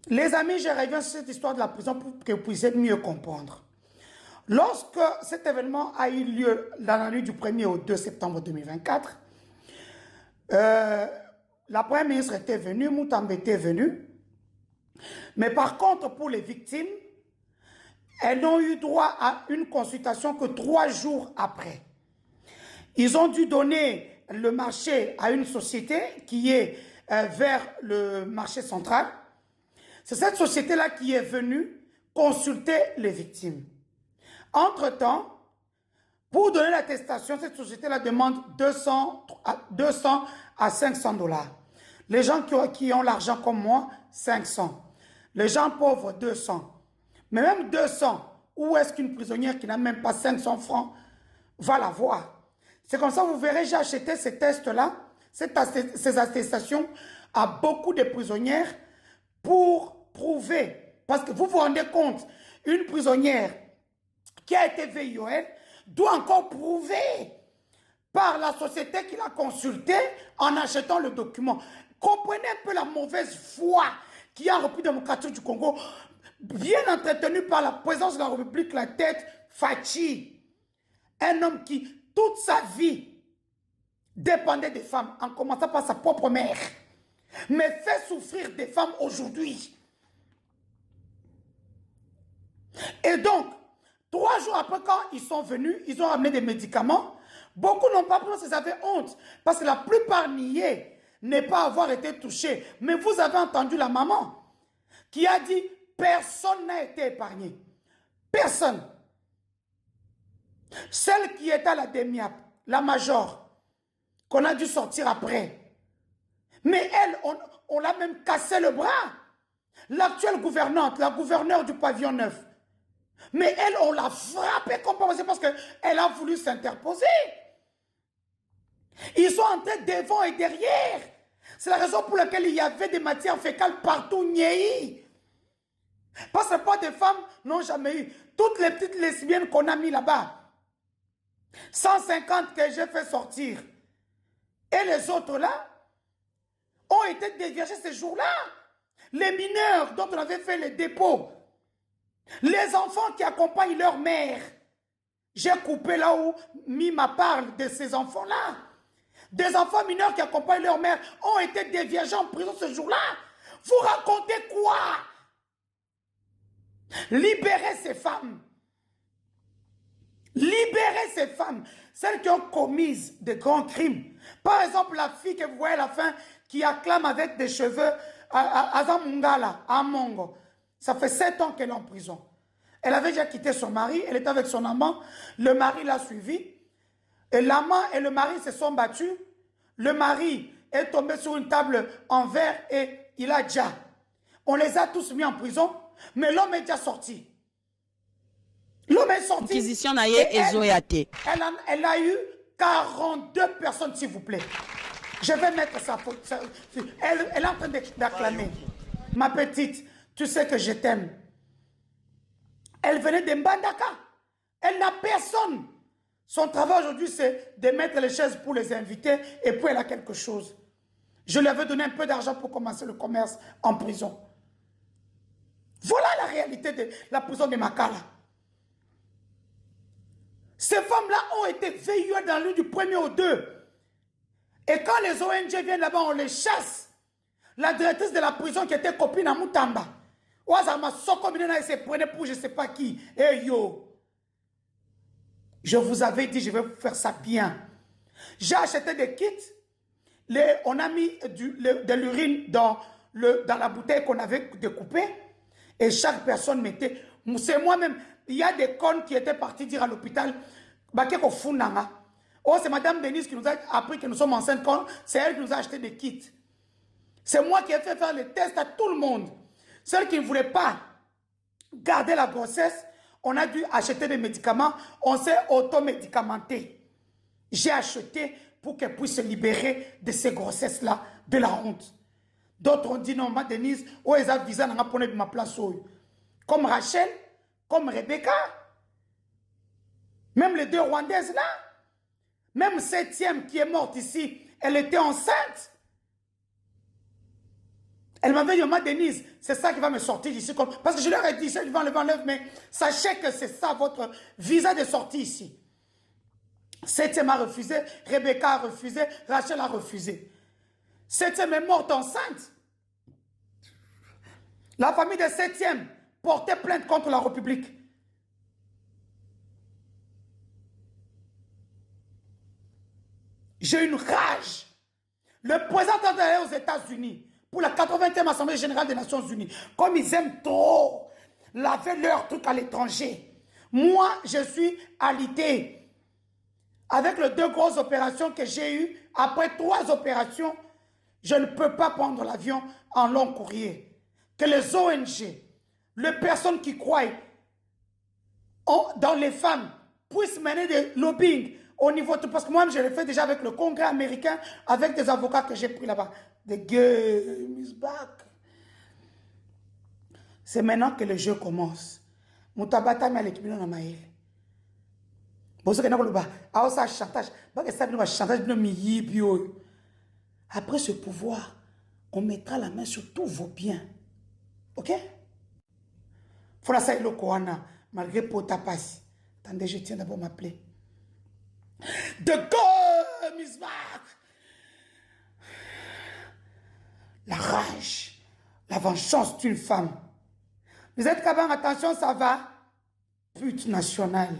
Les amis, je reviens sur cette histoire de la prison pour que vous puissiez mieux comprendre. Lorsque cet événement a eu lieu dans la nuit du 1er au 2 septembre 2024, la première ministre était venue, Moutambe était venue. Mais par contre, pour les victimes, elles n'ont eu droit à une consultation que 3 jours après. Ils ont dû donner le marché à une société qui est vers le marché central. C'est cette société-là qui est venue consulter les victimes. Entre-temps, pour donner l'attestation, cette société-là demande 200 à 500 dollars. Les gens qui ont l'argent comme moi, 500. Les gens pauvres, 200. Mais même 200, où est-ce qu'une prisonnière qui n'a même pas 500 francs va l'avoir? C'est comme ça, vous verrez, j'ai acheté ces tests-là, ces attestations à beaucoup de prisonnières pour prouver. Parce que vous vous rendez compte, une prisonnière qui a été VIOL doit encore prouver par la société qui l'a consulté en achetant le document. Comprenez un peu la mauvaise foi qui a en République démocratique du Congo, bien entretenu par la présidence de la République, la tête Fachi. Un homme qui, toute sa vie, dépendait des femmes, en commençant par sa propre mère, mais fait souffrir des femmes aujourd'hui. Et donc, 3 jours après, quand ils sont venus, ils ont ramené des médicaments. Beaucoup n'ont pas pris parce qu'ils avaient honte. Parce que la plupart niaient ne pas avoir été touchés. Mais vous avez entendu la maman qui a dit personne n'a été épargné. Personne. Celle qui était à la DEMIAP, la major, qu'on a dû sortir après. Mais elle, on l'a même cassé le bras. L'actuelle gouvernante, la gouverneure du pavillon 9. Mais elle, on l'a frappée comme pas possible parce qu'elle a voulu s'interposer. Ils sont entrés devant et derrière. C'est la raison pour laquelle il y avait des matières fécales partout, niais. Parce que pas de femmes n'ont jamais eu. Toutes les petites lesbiennes qu'on a mis là-bas, 150 que j'ai fait sortir, et les autres là, ont été déviergés ces jours-là. Les mineurs dont on avait fait les dépôts, les enfants qui accompagnent leur mère. J'ai coupé là où Mima parle de ces enfants-là. Des enfants mineurs qui accompagnent leur mère ont été déviergés en prison ce jour-là. Vous racontez quoi? Libérez ces femmes. Libérez ces femmes. Celles qui ont commis de grands crimes. Par exemple, la fille que vous voyez à la fin qui acclame avec des cheveux à Zamungala, à Mongo. Ça fait 7 ans qu'elle est en prison. Elle avait déjà quitté son mari, elle était avec son amant. Le mari l'a suivi. Et l'amant et le mari se sont battus. Le mari est tombé sur une table en verre et il a déjà. On les a tous mis en prison, mais l'homme est déjà sorti. L'homme est sorti. Elle a eu 42 personnes, s'il vous plaît. Je vais mettre sa faute. Elle est en train d'acclamer. Ma petite, tu sais que je t'aime. Elle venait de Mbandaka. Elle n'a personne. Son travail aujourd'hui, c'est de mettre les chaises pour les invités et puis elle a quelque chose. Je lui avais donné un peu d'argent pour commencer le commerce en prison. Voilà la réalité de la prison de Makala. Ces femmes-là ont été veillées dans la nuit du 1er au 2. Et quand les ONG viennent là-bas, on les chasse. La directrice de la prison qui était copine à Moutamba. Ouazama Sokomina, elle se prenait pour je ne sais pas qui. Eh yo. Je vous avais dit, je vais vous faire ça bien. J'ai acheté des kits. On a mis de l'urine dans la bouteille qu'on avait découpée. Et chaque personne mettait. C'est moi-même. Il y a des connes qui étaient partis dire à l'hôpital. Oh, c'est Madame Denise qui nous a appris que nous sommes enceintes. C'est elle qui nous a acheté des kits. C'est moi qui ai fait faire les tests à tout le monde. Celles qui ne voulaient pas garder la grossesse, on a dû acheter des médicaments. On s'est automédicamenté. J'ai acheté pour qu'elle puisse se libérer de ces grossesses-là, de la honte. D'autres ont dit non, ma Denise, où est-ce que visa n'a pas ma place? Comme Rachel, comme Rebecca, même les 2 Rwandaises là, même 7e qui est morte ici, elle était enceinte. Elle m'avait dit, maman Denise, c'est ça qui va me sortir d'ici. Parce que je leur ai dit, je vais enlever, mais sachez que c'est ça votre visa de sortie ici. Septième a refusé, Rebecca a refusé, Rachel a refusé. Septième est morte enceinte. La famille de septième portait plainte contre la République. J'ai une rage. Le président est allé aux États-Unis pour la 80e Assemblée Générale des Nations Unies. Comme ils aiment trop laver leur truc à l'étranger. Moi, je suis alité. Avec les 2 grosses opérations que j'ai eues, après 3 opérations, je ne peux pas prendre l'avion en long courrier. Que les ONG, les personnes qui croient dans les femmes, puissent mener des lobbying au niveau de... Parce que moi, je l'ai fait déjà avec le Congrès américain, avec des avocats que j'ai pris là-bas. The game is back. C'est maintenant que le jeu commence. Moutabata m'a l'équipe dans la maïl. Après ce pouvoir, on mettra la main sur tous vos biens. Ok? Faut ça le Koana, malgré Potapas. Attendez, je tiens d'abord m'appeler. De God, Miss Mark. La rage, la vengeance d'une femme. Vous êtes capable, attention, ça va. Pute nationale.